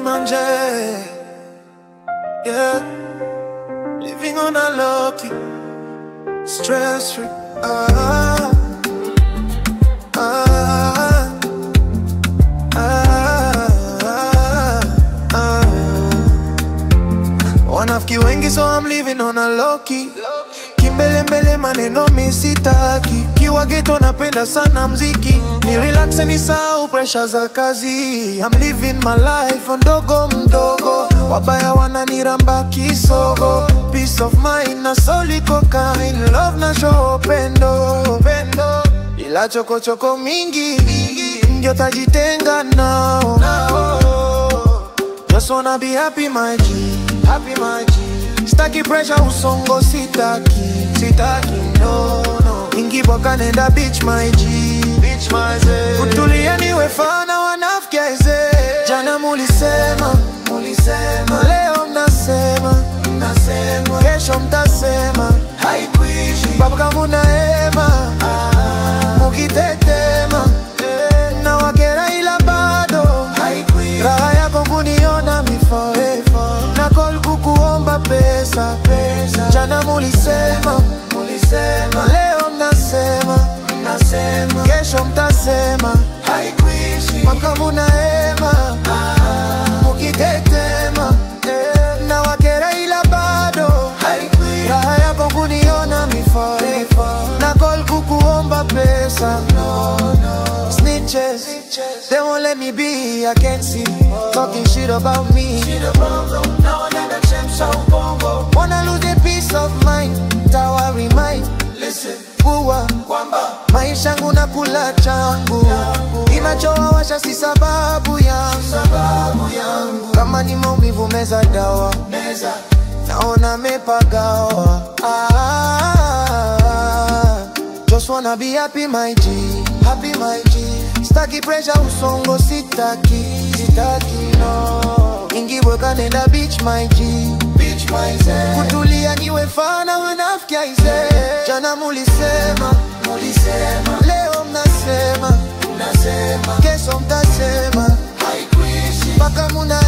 manje. Yeah, living on a low-key, stress-free. Wanafiki wengi so I'm living on a low-key. Kimbele mbele maneno misitaki. Kiwa ghetto napenda sana mziki. Ni relax ni sao pressure za kazi. I'm living my life ndogo mdogo. Wabaya wananiramba kisogo. Peace of mind na soli cocaine. Love na show pendo. Ila choko choko mingi ndio tajitenga nao. Just wanna be happy my G, happy my G. Staki pressure usongo sitaki, no. Ingi boka nenda beach my G, beach my Z. Kutulia niwe fana wanafiki eze. Jana mulisema, leo mnasema, kesho mtasema, haikuishi baba kama unaema, mukitetema na wakera ila bado haikuishi. Raha yako kuniona mi forever. Na call kukuomba pesa. Jana mulisema, leo mnasema, kesho mtasema, haikuishi baba munaema, mukitetema na wakera ila bado haikuishi. Raha yako kuniona mi forever. Na call kukuomba pesa. Snitches, they won't let me be, I can't see. Talking shit about me. Wanna lose a peace of mind. Tawa remind. Listen, kuwa maisha yangu na kula changu. Inachowawasha si sababu yangu. Kama ni maumivu meza dawa. Naona mepagawa. Just wanna be happy my G, happy my G. Staki pressure usongo sitaki, no. Ingi boka nenda beach my G, beach my Z. Kutulia niwe fana wanafiki aize. Jana mulisema, leo mnasema, kesho mtasema, haikuishi baka muna